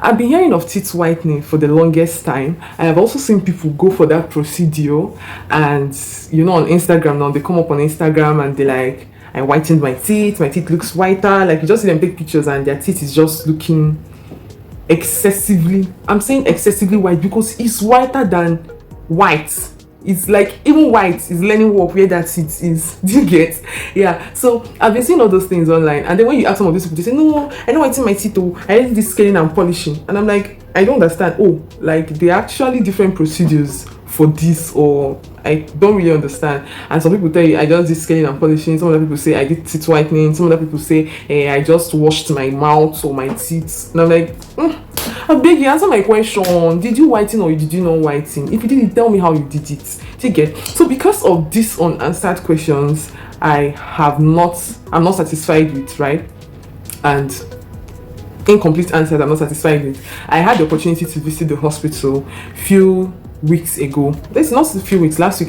I've been hearing of teeth whitening for the longest time. I have also seen people go for that procedure, and on Instagram now, they come up on Instagram and they like, I whitened my teeth looks whiter. Like, you just see them take pictures and their teeth is just looking excessively, I'm saying excessively white, because it's whiter than white. It's like even white is learning work where that teeth is. Do you get? Yeah. So I've been seeing all those things online, and then when you ask some of these people, they say, no, I don't whiten my teeth, oh, I did this scaling and polishing. And I'm like, I don't understand. Oh, like, they're actually different procedures for this, or I don't really understand. And some people tell you I just did scaling and polishing. Some other people say I did teeth whitening. Some other people say, hey, I just washed my mouth or my teeth. And I'm like, I beg you, answer my question. Did you whiten or did you not whiten? If you didn't, tell me how you did it. Do you get? So because of these unanswered questions, I'm not satisfied with, right? And incomplete answers I'm not satisfied with. I had the opportunity to visit the hospital few weeks ago. It's not a few weeks, last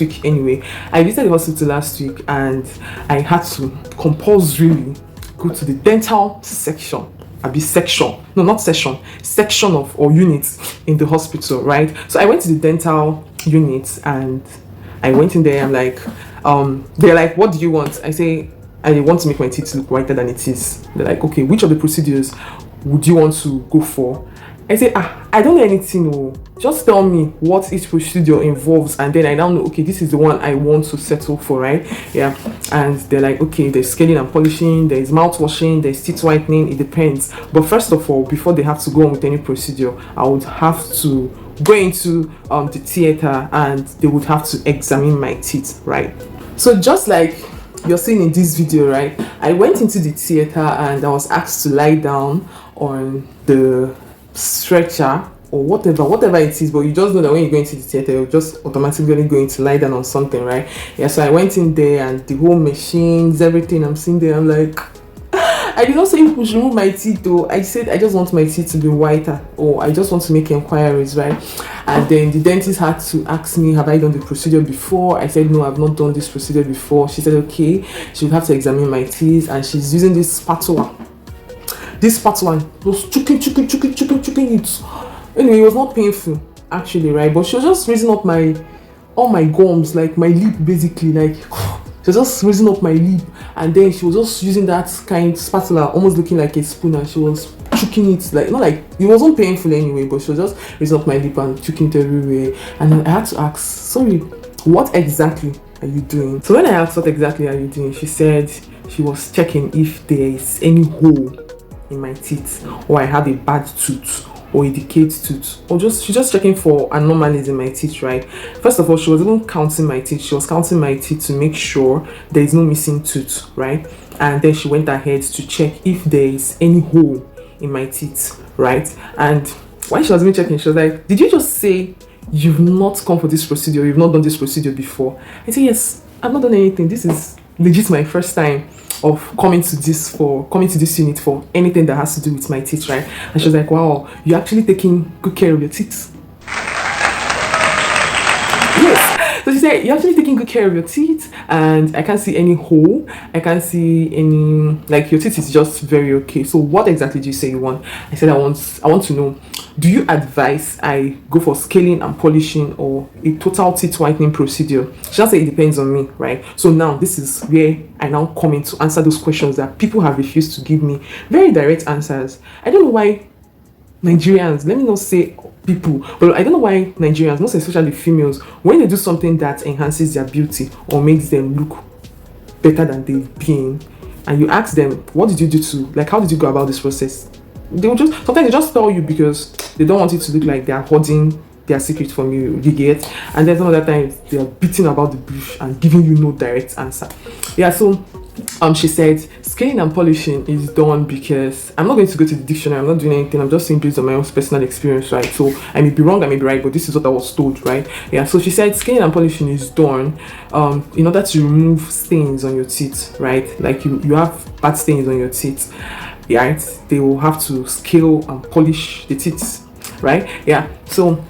week anyway. I visited the hospital last week, and I had to compulsorily go to the dental section of or units in the hospital, right? So I went to the dental unit and I went in there. I'm like, they're like, what do you want? I say, I want to make my teeth look whiter than it is. They're like, okay, which of the procedures would you want to go for? I say, I don't know anything. Oh, just tell me what each procedure involves, and then I now know, okay, this is the one I want to settle for, right? Yeah. And they're like, okay, there's scaling and polishing, there's mouth washing, there's teeth whitening. It depends. But first of all, before they have to go on with any procedure, I would have to go into the theater, and they would have to examine my teeth, right? So just like you're seeing in this video, right, I went into the theater and I was asked to lie down on the stretcher or whatever it is, but you just know that when you go into the theater, you're just automatically going to lie down on something, right? Yeah. So I went in there, and the whole machines, everything, I'm seeing there, I'm like, I did not say you should remove my teeth though. I said I just want my teeth to be whiter, or I just want to make inquiries, right? And then the dentist had to ask me, have I done the procedure before? I said, no, I've not done this procedure before. She said, okay, she would have to examine my teeth, and she's using this spatula. This spatula was chucking it. Anyway, it was not painful actually, right? But she was just raising up all my gums, like my lip, basically, like she was just raising up my lip, and then she was just using that kind of spatula, almost looking like a spoon, and she was chucking it, like, not like it wasn't painful anyway, but she was just raising up my lip and chucking it everywhere. And then I had to ask, sorry, what exactly are you doing? So when I asked what exactly are you doing, she said she was checking if there is any hole in my teeth, or I have a bad tooth or a decayed tooth, or she's just checking for anomalies in my teeth, right? First of all, she was even counting my teeth. She was counting my teeth to make sure there is no missing tooth, right? And then she went ahead to check if there is any hole in my teeth, right? And while she was even checking, she was like, did you just say you've not come for this procedure, you've not done this procedure before? I said, yes, I've not done anything. This is legit my first time of coming to this unit for anything that has to do with my teeth, right? And she was like, wow, you're actually taking good care of your teeth. Yes. So she said, you're actually taking good care of your teeth, and I can't see any hole. I can't see any, like, your teeth is just very okay. So what exactly do you say you want? I said, I want to know, do you advise I go for scaling and polishing or a total teeth whitening procedure? She just said it depends on me, right? So now this is where I now come in to answer those questions that people have refused to give me very direct answers. I don't know why Nigerians, let me not say people, but I don't know why Nigerians, most especially females, when they do something that enhances their beauty or makes them look better than they've been, and you ask them, what did you do to, like, how did you go about this process? They will sometimes they just tell you because they don't want it to look like they are hoarding their secret from you, you get? And then some other times they are beating about the bush and giving you no direct answer. Yeah, so she said scaling and polishing is done because I'm not going to go to the dictionary, I'm not doing anything, I'm just saying based on my own personal experience, right? So I may be wrong, I may be right, but this is what I was told, right? Yeah, so she said scaling and polishing is done in order to remove stains on your teeth, right? Like you have bad stains on your teeth, right? They will have to scale and polish the teeth, right? Yeah, so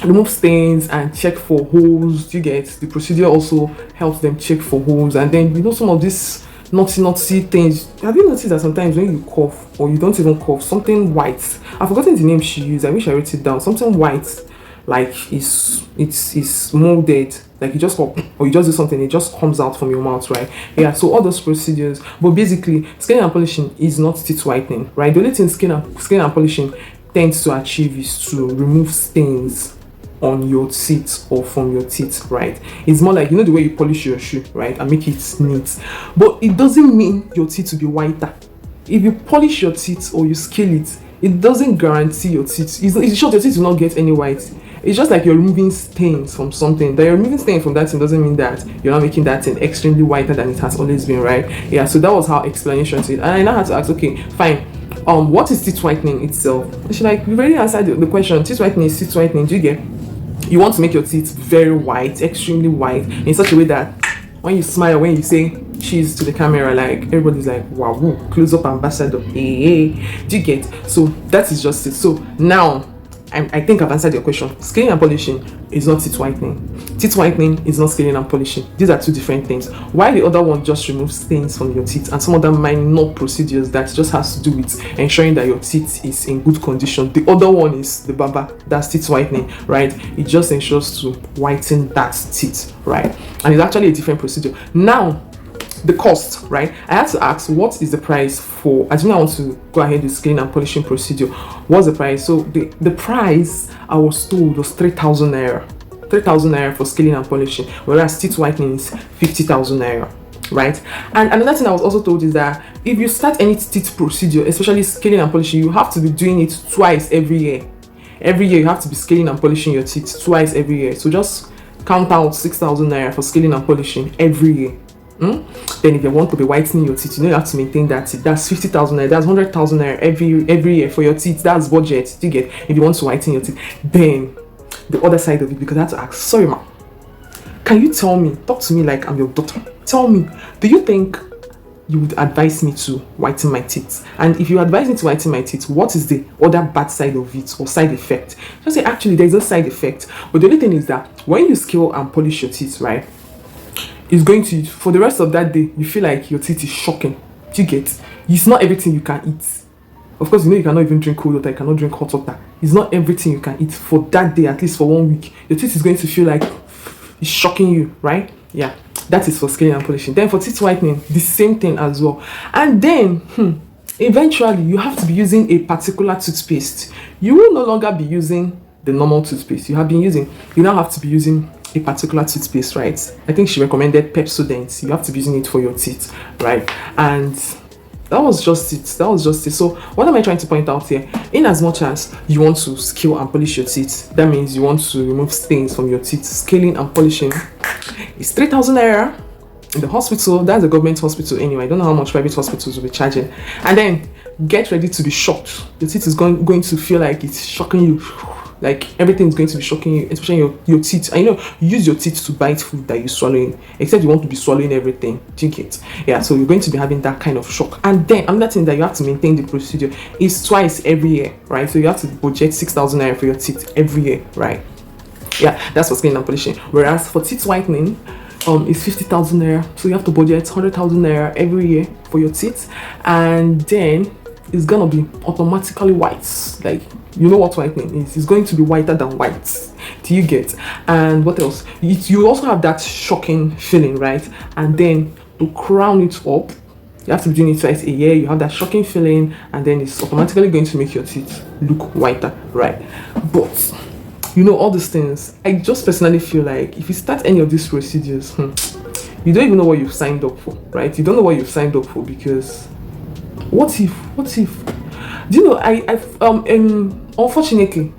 remove stains and check for holes. You get? The procedure also helps them check for holes, and then some of these naughty things. Have you noticed that sometimes when you cough, or you don't even cough, something white, I've forgotten the name she used, I wish I wrote it down, something white, like it's molded, like you just cough or you just do something, it just comes out from your mouth, right? Yeah, so all those procedures. But basically, scaling and polishing is not teeth whitening, right? The only thing scaling and polishing tends to achieve is to remove stains on your teeth or from your teeth, right? It's more like, you know, the way you polish your shoe, right, and make it neat. But it doesn't mean your teeth will be whiter. If you polish your teeth or you scale it, it doesn't guarantee your teeth. It's short, your teeth will not get any white. It's just like you're removing stains from something. That you're removing stains from that thing doesn't mean that you're not making that thing extremely whiter than it has always been, right? Yeah, so that was her explanation to it. And I now had to ask, okay, fine. What is teeth whitening itself? And she like, we already answered the question. Teeth whitening is teeth whitening. Do you get? You want to make your teeth very white, extremely white, in such a way that when you smile, when you say cheese to the camera, like everybody's like, wow, woo, close up ambassador. Hey, do you get? So that is just it. So now I think I've answered your question. Scaling and polishing is not teeth whitening. Teeth whitening is not scaling and polishing. These are two different things. While the other one just removes stains from your teeth and some other minor procedures that just has to do with ensuring that your teeth is in good condition. The other one is the baba, that's teeth whitening, right? It just ensures to whiten that teeth, right? And it's actually a different procedure. Now, the cost, right? I had to ask, what is the price for, assuming I want to go ahead with scaling and polishing procedure, what's the price? So the price I was told was 3,000 naira. 3,000 naira for scaling and polishing, whereas teeth whitening is 50,000 naira, right? And another thing I was also told is that if you start any teeth procedure, especially scaling and polishing, you have to be doing it twice every year. Every year you have to be scaling and polishing your teeth twice every year. So just count out 6,000 naira for scaling and polishing every year. Then if you want to be whitening your teeth, you know you have to maintain that teeth. That's 50,000 naira. That's 100,000 naira every year for your teeth. That's budget. You get, if you want to whiten your teeth. Then the other side of it, because I had to ask, sorry ma, can you tell me, talk to me like I'm your daughter, tell me, do you think you would advise me to whiten my teeth? And if you advise me to whiten my teeth, what is the other bad side of it or side effect? Just say, actually there's no side effect, but the only thing is that when you scale and polish your teeth, right, it's going to, for the rest of that day, you feel like your teeth is shocking. Do you get? It's not everything you can eat. Of course, you know you cannot even drink cold water, you cannot drink hot water. It's not everything you can eat for that day, at least for 1 week. Your teeth is going to feel like it's shocking you, right? Yeah, that is for scaling and polishing. Then for teeth whitening, the same thing as well. And then, eventually, you have to be using a particular toothpaste. You will no longer be using the normal toothpaste you have been using. You now have to be using a particular toothpaste, right? I think she recommended Pepsodent. You have to be using it for your teeth, right? And that was just it. So what am I trying to point out here? In as much as you want to scale and polish your teeth, that means you want to remove stains from your teeth. Scaling and polishing is 3,000 naira in the hospital. That's a government hospital anyway. I don't know how much private hospitals will be charging. And then get ready to be shocked. Your teeth is going to feel like it's shocking you. Like everything's going to be shocking you, especially your teeth. I know you use your teeth to bite food that you're swallowing, except you want to be swallowing everything. Drink it. Yeah, so you're going to be having that kind of shock. And then another thing that you have to maintain the procedure is twice every year, right? So you have to budget 6,000 naira for your teeth every year, right? Yeah, that's for scaling and polishing. Whereas for teeth whitening, it's 50,000 naira. So you have to budget 100,000 naira every year for your teeth, and then it's gonna be automatically white. Like, you know what whitening is? It's going to be whiter than white. Do you get? And what else? You also have that shocking feeling, right? And then to crown it up, you have to be doing it twice a year. You have that shocking feeling, and then it's automatically going to make your teeth look whiter, right? But you know, all these things, I just personally feel like if you start any of these procedures, you don't even know what you've signed up for, right? You don't know what you've signed up for, because what if do you know, unfortunately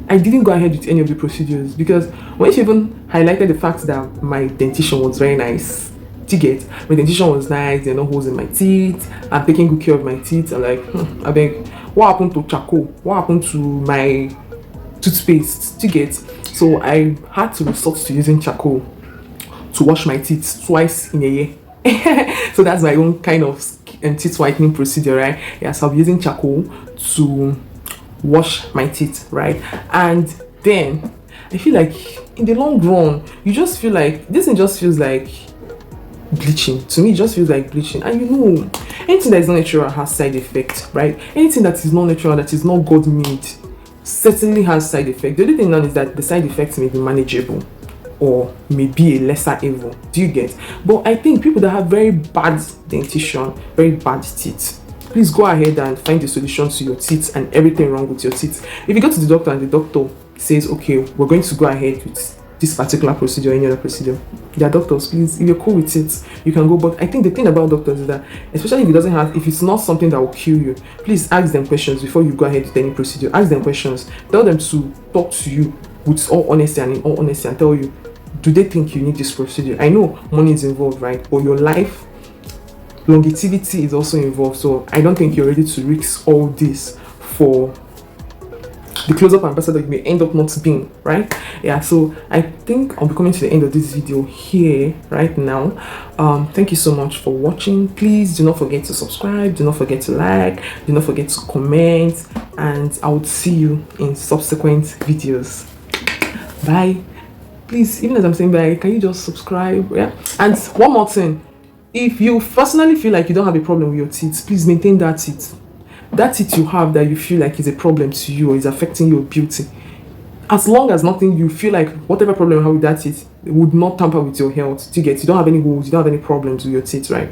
I didn't go ahead with any of the procedures, because when she even highlighted the fact that my dentition was very nice, do you get? My dentition was nice, there are no holes in my teeth, I'm taking good care of my teeth. I'm like, I beg, what happened to charcoal? What happened to my toothpaste? Do you get? So I had to resort to using charcoal to wash my teeth twice in a year. So that's my own kind of teeth whitening procedure, right? Yeah, so I'll be using charcoal to wash my teeth, right? And then I feel like in the long run, you just feel like this thing just feels like bleaching. To me, it just feels like bleaching. And you know, anything that is not natural has side effects, right? Anything that is not natural, that is not God made, certainly has side effects. The only thing now is that the side effects may be manageable or maybe a lesser evil. Do you get? But I think people that have very bad dentition, very bad teeth, please go ahead and find a solution to your teeth and everything wrong with your teeth. If you go to the doctor and the doctor says, okay, we're going to go ahead with this particular procedure or any other procedure, they are doctors, please, if you're cool with it, you can go. But I think the thing about doctors is that, especially if it's not something that will kill you, please ask them questions before you go ahead with any procedure. Ask them questions. Tell them to talk to you with all honesty and in all honesty and tell you, do they think you need this procedure? I know money is involved, right? But your life longevity is also involved, so I don't think you're ready to risk all this for the close-up ambassador you may end up not being, right? Yeah, so I think I'll be coming to the end of this video here right now. Thank you so much for watching. Please do not forget to subscribe, do not forget to like, do not forget to comment, and I will see you in subsequent videos. Bye. Please, even as I'm saying bye, can you just subscribe? Yeah. And one more thing, if you personally feel like you don't have a problem with your teeth, please maintain that teeth. That teeth you have that you feel like is a problem to you or is affecting your beauty. As long as nothing, you feel like whatever problem you have with that teeth would not tamper with your health. Do you get? You don't have any holes, you don't have any problems with your teeth, right?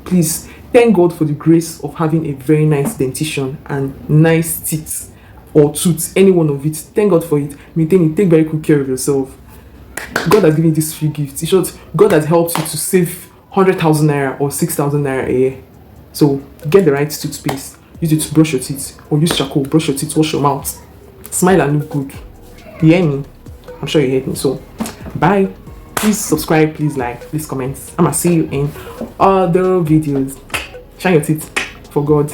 Please thank God for the grace of having a very nice dentition and nice teeth or tooth, any one of it. Thank God for it. Maintain it. Take very good care of yourself. God has given you this free gift. In short, God has helped you to save 100,000 naira or 6,000 naira a year. So get the right toothpaste. Use it to brush your teeth, or use charcoal, brush your teeth, wash your mouth, smile and look good. You hear me? I'm sure you heard me. So bye. Please subscribe, please like, please comment. I'ma see you in other videos. Shine your teeth for God.